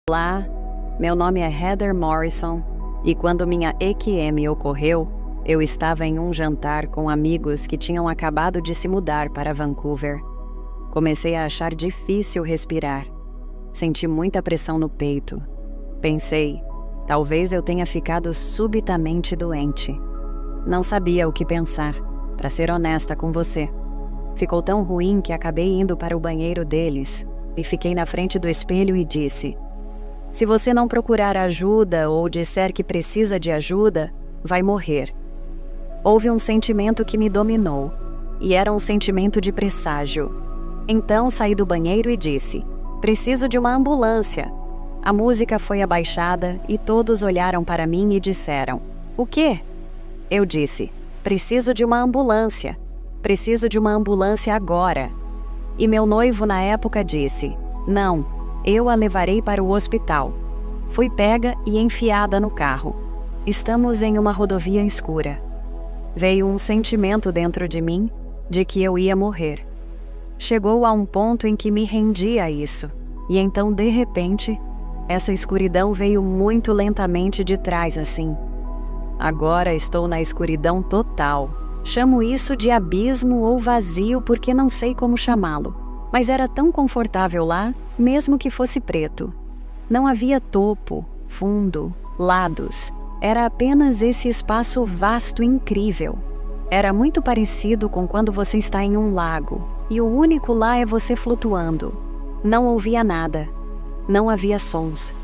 Olá, meu nome é Heather Morrison e quando minha EQM ocorreu, eu estava em um jantar com amigos que tinham acabado de se mudar para Vancouver. Comecei a achar difícil respirar. Senti muita pressão no peito. Pensei, talvez eu tenha ficado subitamente doente. Não sabia o que pensar, para ser honesta com você. Ficou tão ruim que acabei indo para o banheiro deles e fiquei na frente do espelho e disse: se você não procurar ajuda ou disser que precisa de ajuda, vai morrer. Houve um sentimento que me dominou, e era um sentimento de presságio. Então saí do banheiro e disse: preciso de uma ambulância. A música foi abaixada e todos olharam para mim e disseram: o quê? Eu disse: preciso de uma ambulância. Preciso de uma ambulância agora. E meu noivo na época disse: não, eu a levarei para o hospital. Fui pega e enfiada no carro. Estamos em uma rodovia escura. Veio um sentimento dentro de mim de que eu ia morrer. Chegou a um ponto em que me rendi a isso. E então, de repente, essa escuridão veio muito lentamente de trás assim. Agora estou na escuridão total. Chamo isso de abismo ou vazio porque não sei como chamá-lo. Mas era tão confortável lá, mesmo que fosse preto. Não havia topo, fundo, lados. Era apenas esse espaço vasto e incrível. Era muito parecido com quando você está em um lago, e o único lá é você flutuando. Não ouvia nada. Não havia sons.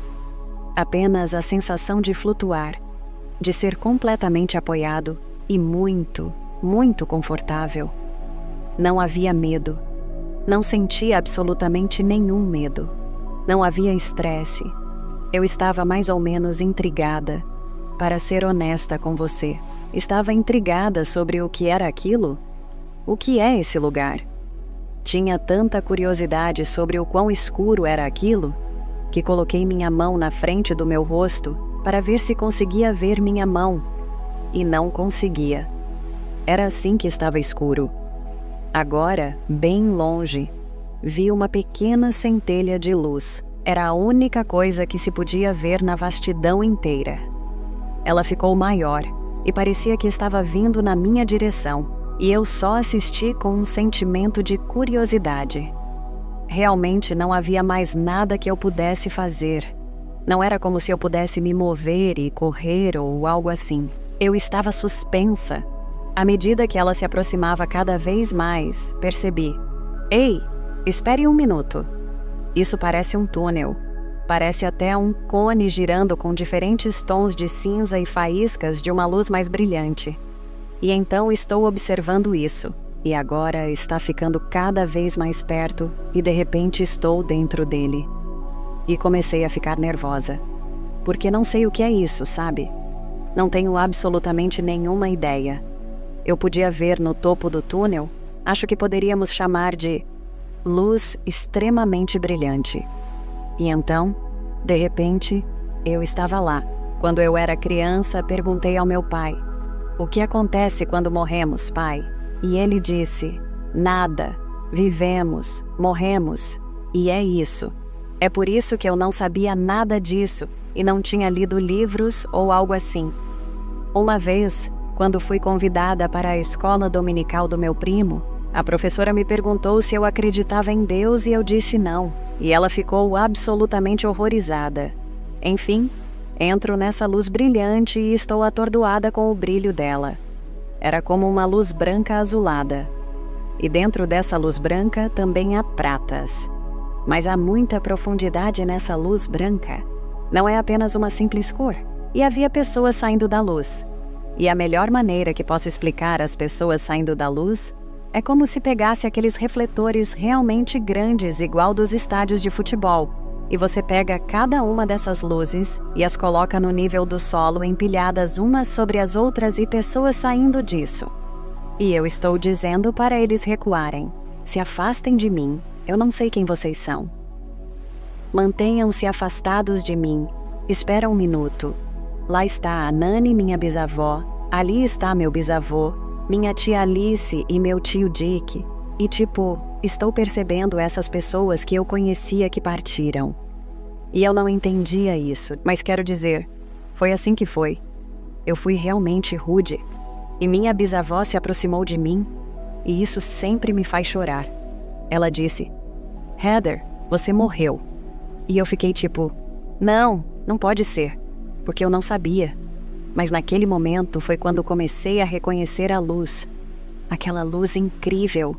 Apenas a sensação de flutuar, de ser completamente apoiado e muito, muito confortável. Não havia medo. Não sentia absolutamente nenhum medo. Não havia estresse. Eu estava mais ou menos intrigada. Para ser honesta com você, estava intrigada sobre o que era aquilo. O que é esse lugar? Tinha tanta curiosidade sobre o quão escuro era aquilo, que coloquei minha mão na frente do meu rosto para ver se conseguia ver minha mão. E não conseguia. Era assim que estava escuro. Agora, bem longe, vi uma pequena centelha de luz. Era a única coisa que se podia ver na vastidão inteira. Ela ficou maior e parecia que estava vindo na minha direção, e eu só assisti com um sentimento de curiosidade. Realmente não havia mais nada que eu pudesse fazer. Não era como se eu pudesse me mover e correr ou algo assim. Eu estava suspensa. À medida que ela se aproximava cada vez mais, percebi: ei, espere um minuto. Isso parece um túnel. Parece até um cone girando com diferentes tons de cinza e faíscas de uma luz mais brilhante. E então estou observando isso, e agora está ficando cada vez mais perto e de repente estou dentro dele. E comecei a ficar nervosa, porque não sei o que é isso, sabe? Não tenho absolutamente nenhuma ideia. Eu podia ver no topo do túnel, acho que poderíamos chamar de luz extremamente brilhante. E então, de repente, eu estava lá. Quando eu era criança, perguntei ao meu pai: o que acontece quando morremos, pai? E ele disse: nada. Vivemos, morremos. E é isso. É por isso que eu não sabia nada disso e não tinha lido livros ou algo assim. Uma vez, quando fui convidada para a escola dominical do meu primo, a professora me perguntou se eu acreditava em Deus e eu disse não, e ela ficou absolutamente horrorizada. Enfim, entro nessa luz brilhante e estou atordoada com o brilho dela. Era como uma luz branca azulada. E dentro dessa luz branca também há pratas. Mas há muita profundidade nessa luz branca. Não é apenas uma simples cor. E havia pessoas saindo da luz. E a melhor maneira que posso explicar as pessoas saindo da luz é como se pegasse aqueles refletores realmente grandes, igual dos estádios de futebol, e você pega cada uma dessas luzes e as coloca no nível do solo, empilhadas umas sobre as outras e pessoas saindo disso. E eu estou dizendo para eles recuarem. Se afastem de mim, eu não sei quem vocês são. Mantenham-se afastados de mim. Espera um minuto. Lá está a Nani, minha bisavó. Ali está meu bisavô, minha tia Alice e meu tio Dick. E estou percebendo essas pessoas que eu conhecia que partiram. E eu não entendia isso, mas quero dizer, foi assim que foi. Eu fui realmente rude. E minha bisavó se aproximou de mim, e isso sempre me faz chorar. Ela disse, Heather, você morreu. E eu fiquei tipo, não pode ser, porque eu não sabia. Mas naquele momento foi quando comecei a reconhecer a luz. Aquela luz incrível.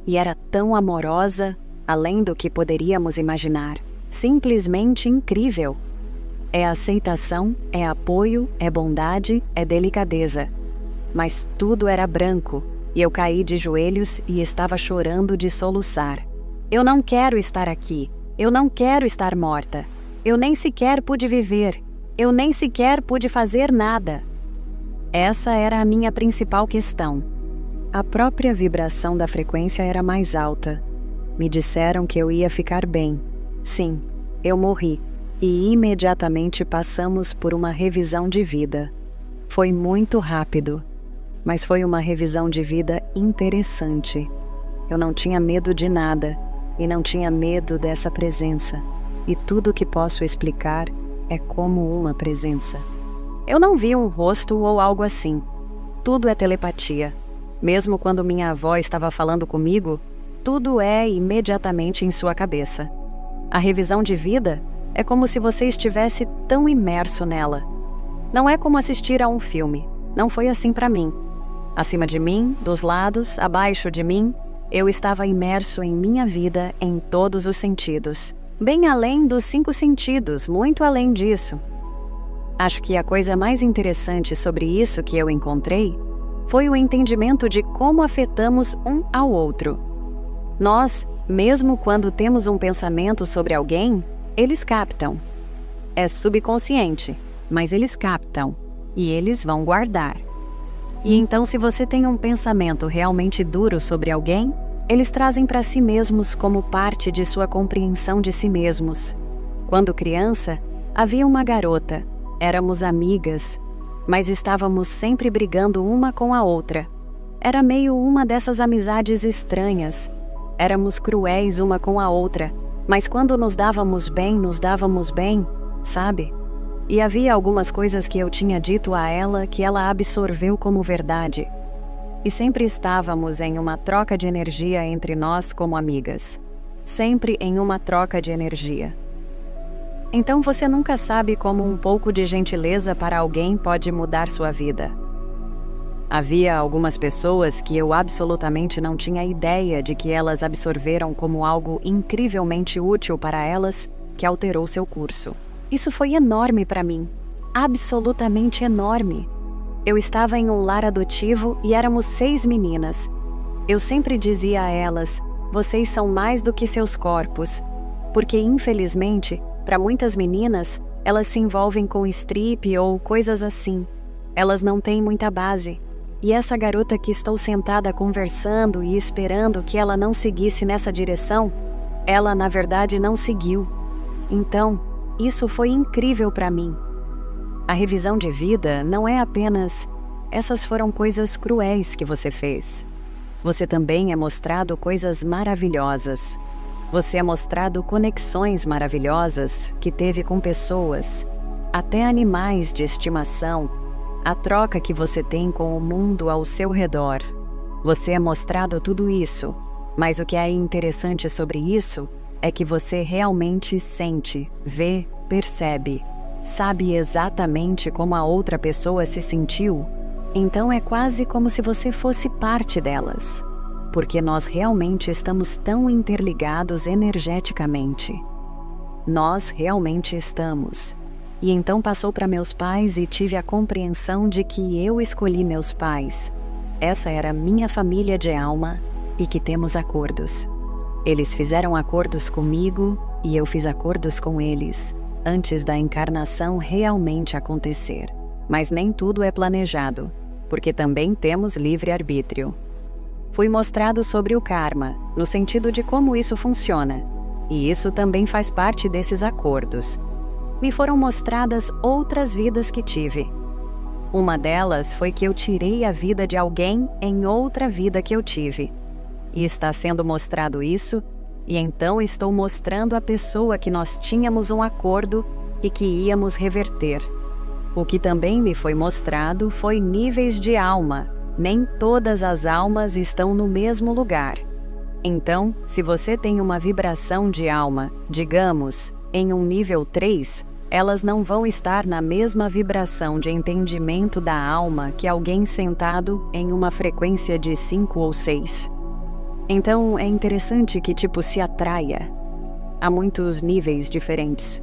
E era tão amorosa, além do que poderíamos imaginar. Simplesmente incrível. É aceitação, é apoio, é bondade, é delicadeza. Mas tudo era branco, e eu caí de joelhos e estava chorando de soluçar. Eu não quero estar aqui. Eu não quero estar morta. Eu nem sequer pude viver. Eu nem sequer pude fazer nada. Essa era a minha principal questão. A própria vibração da frequência era mais alta. Me disseram que eu ia ficar bem. Sim, eu morri. E imediatamente passamos por uma revisão de vida. Foi muito rápido, mas foi uma revisão de vida interessante. Eu não tinha medo de nada, e não tinha medo dessa presença. E tudo que posso explicar é como uma presença. Eu não vi um rosto ou algo assim. Tudo é telepatia. Mesmo quando minha avó estava falando comigo, tudo é imediatamente em sua cabeça. A revisão de vida é como se você estivesse tão imerso nela. Não é como assistir a um filme. Não foi assim para mim. Acima de mim, dos lados, abaixo de mim, eu estava imerso em minha vida em todos os sentidos. Bem além dos 5 sentidos, muito além disso. Acho que a coisa mais interessante sobre isso que eu encontrei foi o entendimento de como afetamos um ao outro. Nós, mesmo quando temos um pensamento sobre alguém, eles captam. É subconsciente, mas eles captam e eles vão guardar. E então, se você tem um pensamento realmente duro sobre alguém, eles trazem para si mesmos como parte de sua compreensão de si mesmos. Quando criança, havia uma garota, éramos amigas, mas estávamos sempre brigando uma com a outra. Era meio uma dessas amizades estranhas. Éramos cruéis uma com a outra, mas quando nos dávamos bem, sabe? E havia algumas coisas que eu tinha dito a ela que ela absorveu como verdade. E sempre estávamos em uma troca de energia entre nós como amigas. Sempre em uma troca de energia. Então você nunca sabe como um pouco de gentileza para alguém pode mudar sua vida. Havia algumas pessoas que eu absolutamente não tinha ideia de que elas absorveram como algo incrivelmente útil para elas, que alterou seu curso. Isso foi enorme para mim. Absolutamente enorme. Eu estava em um lar adotivo e éramos 6 meninas. Eu sempre dizia a elas, vocês são mais do que seus corpos. Porque, infelizmente, para muitas meninas, elas se envolvem com strip ou coisas assim. Elas não têm muita base. E essa garota que estou sentada conversando e esperando que ela não seguisse nessa direção, ela, na verdade, não seguiu. Então, isso foi incrível para mim. A revisão de vida não é apenas essas foram coisas cruéis que você fez. Você também é mostrado coisas maravilhosas. Você é mostrado conexões maravilhosas que teve com pessoas, até animais de estimação, a troca que você tem com o mundo ao seu redor. Você é mostrado tudo isso, mas o que é interessante sobre isso é que você realmente sente, vê, percebe, sabe exatamente como a outra pessoa se sentiu. Então é quase como se você fosse parte delas, porque nós realmente estamos tão interligados energeticamente. Nós realmente estamos. E então passou para meus pais e tive a compreensão de que eu escolhi meus pais. Essa era minha família de alma e que temos acordos. Eles fizeram acordos comigo e eu fiz acordos com eles, antes da encarnação realmente acontecer. Mas nem tudo é planejado, porque também temos livre-arbítrio. Fui mostrado sobre o karma, no sentido de como isso funciona, e isso também faz parte desses acordos. Me foram mostradas outras vidas que tive. Uma delas foi que eu tirei a vida de alguém em outra vida que eu tive. E está sendo mostrado isso, e então estou mostrando à pessoa que nós tínhamos um acordo e que íamos reverter. O que também me foi mostrado foi níveis de alma. Nem todas as almas estão no mesmo lugar. Então, se você tem uma vibração de alma, digamos, em um nível 3, elas não vão estar na mesma vibração de entendimento da alma que alguém sentado em uma frequência de 5 ou 6. Então, é interessante que se atraia. Há muitos níveis diferentes.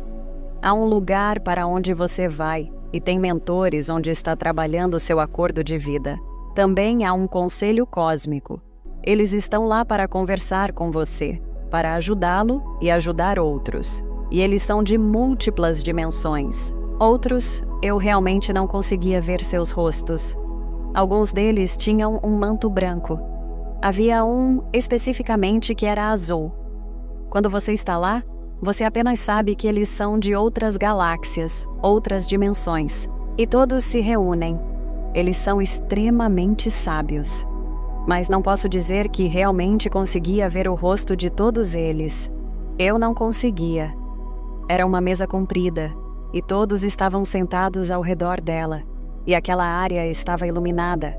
Há um lugar para onde você vai e tem mentores onde está trabalhando o seu acordo de vida. Também há um conselho cósmico. Eles estão lá para conversar com você, para ajudá-lo e ajudar outros. E eles são de múltiplas dimensões. Outros, eu realmente não conseguia ver seus rostos. Alguns deles tinham um manto branco. Havia um especificamente que era azul. Quando você está lá, você apenas sabe que eles são de outras galáxias, outras dimensões. E todos se reúnem. Eles são extremamente sábios. Mas não posso dizer que realmente conseguia ver o rosto de todos eles. Eu não conseguia. Era uma mesa comprida, e todos estavam sentados ao redor dela, e aquela área estava iluminada,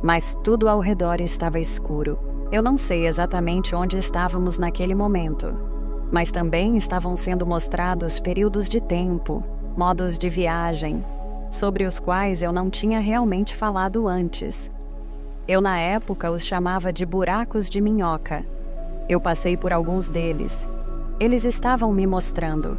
mas tudo ao redor estava escuro. Eu não sei exatamente onde estávamos naquele momento, mas também estavam sendo mostrados períodos de tempo, modos de viagem, sobre os quais eu não tinha realmente falado antes. Eu, na época, os chamava de buracos de minhoca. Eu passei por alguns deles. Eles estavam me mostrando.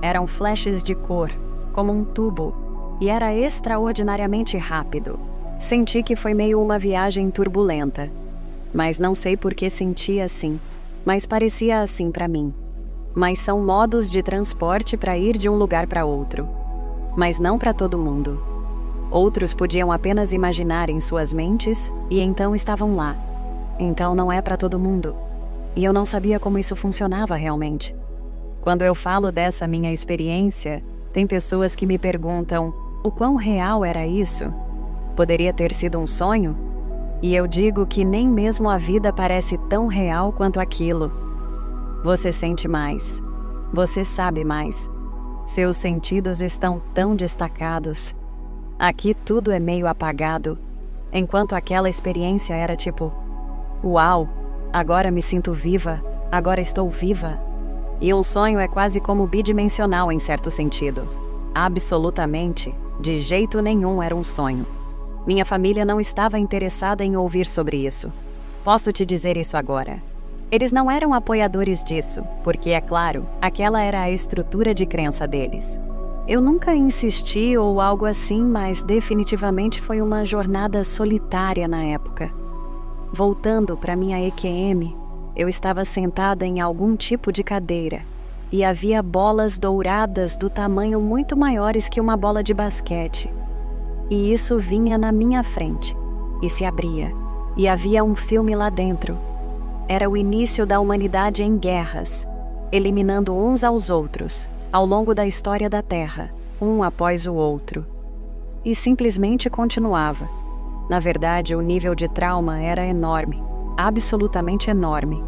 Eram flashes de cor, como um tubo, e era extraordinariamente rápido. Senti que foi meio uma viagem turbulenta. Mas não sei por que senti assim, mas parecia assim para mim. Mas são modos de transporte para ir de um lugar para outro. Mas não para todo mundo. Outros podiam apenas imaginar em suas mentes e então estavam lá. Então não é para todo mundo. E eu não sabia como isso funcionava realmente. Quando eu falo dessa minha experiência, tem pessoas que me perguntam o quão real era isso? Poderia ter sido um sonho? E eu digo que nem mesmo a vida parece tão real quanto aquilo. Você sente mais. Você sabe mais. Seus sentidos estão tão destacados. Aqui tudo é meio apagado, enquanto aquela experiência era uau, agora me sinto viva, agora estou viva. E um sonho é quase como bidimensional em certo sentido. Absolutamente, de jeito nenhum era um sonho. Minha família não estava interessada em ouvir sobre isso. Posso te dizer isso agora. Eles não eram apoiadores disso, porque, é claro, aquela era a estrutura de crença deles. Eu nunca insisti ou algo assim, mas definitivamente foi uma jornada solitária na época. Voltando para minha EQM, eu estava sentada em algum tipo de cadeira e havia bolas douradas do tamanho muito maiores que uma bola de basquete. E isso vinha na minha frente e se abria, e havia um filme lá dentro. Era o início da humanidade em guerras, eliminando uns aos outros, ao longo da história da Terra, um após o outro. E simplesmente continuava. Na verdade, o nível de trauma era enorme, absolutamente enorme.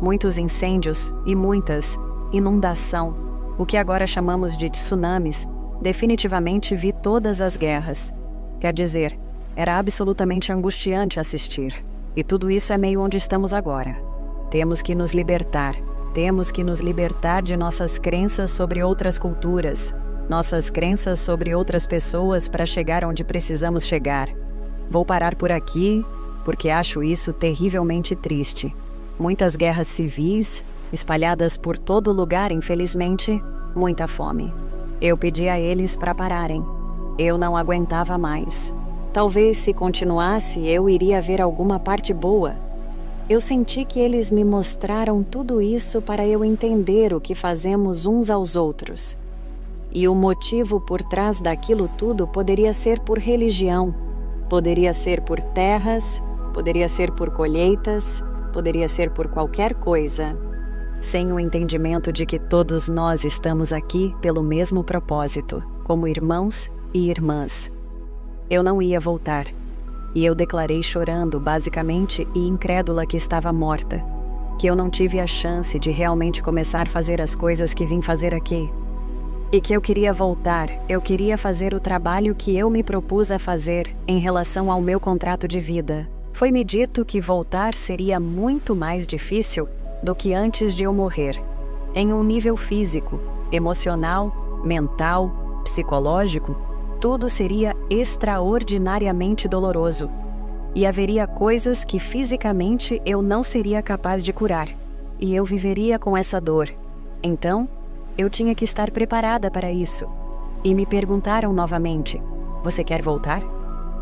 Muitos incêndios e muitas inundação, o que agora chamamos de tsunamis. Definitivamente vi todas as guerras. Quer dizer, era absolutamente angustiante assistir. E tudo isso é meio onde estamos agora. Temos que nos libertar. Temos que nos libertar de nossas crenças sobre outras culturas, nossas crenças sobre outras pessoas para chegar onde precisamos chegar. Vou parar por aqui, porque acho isso terrivelmente triste. Muitas guerras civis, espalhadas por todo lugar, infelizmente, muita fome. Eu pedi a eles para pararem. Eu não aguentava mais. Talvez se continuasse, eu iria ver alguma parte boa. Eu senti que eles me mostraram tudo isso para eu entender o que fazemos uns aos outros. E o motivo por trás daquilo tudo poderia ser por religião, poderia ser por terras, poderia ser por colheitas, poderia ser por qualquer coisa, sem o entendimento de que todos nós estamos aqui pelo mesmo propósito, como irmãos e irmãs. Eu não ia voltar. E eu declarei chorando, basicamente, e incrédula que estava morta. que eu não tive a chance de realmente começar a fazer as coisas que vim fazer aqui. E que eu queria voltar, eu queria fazer o trabalho que eu me propus a fazer em relação ao meu contrato de vida. Foi-me dito que voltar seria muito mais difícil do que antes de eu morrer, em um nível físico, emocional, mental, psicológico. Tudo seria extraordinariamente doloroso, e haveria coisas que fisicamente eu não seria capaz de curar, e eu viveria com essa dor. Então, eu tinha que estar preparada para isso. E me perguntaram novamente: você quer voltar?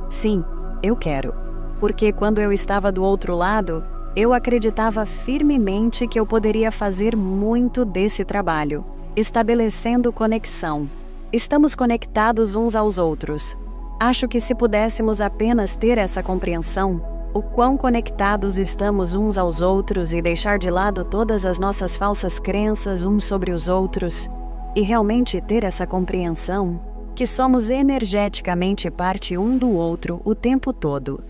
Sim, eu quero. Porque quando eu estava do outro lado, eu acreditava firmemente que eu poderia fazer muito desse trabalho, estabelecendo conexão. Estamos conectados uns aos outros. Acho que se pudéssemos apenas ter essa compreensão, o quão conectados estamos uns aos outros e deixar de lado todas as nossas falsas crenças uns sobre os outros, e realmente ter essa compreensão que somos energeticamente parte um do outro o tempo todo.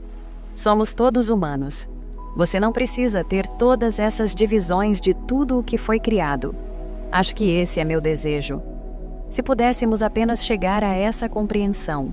Somos todos humanos. Você não precisa ter todas essas divisões de tudo o que foi criado. Acho que esse é meu desejo. Se pudéssemos apenas chegar a essa compreensão,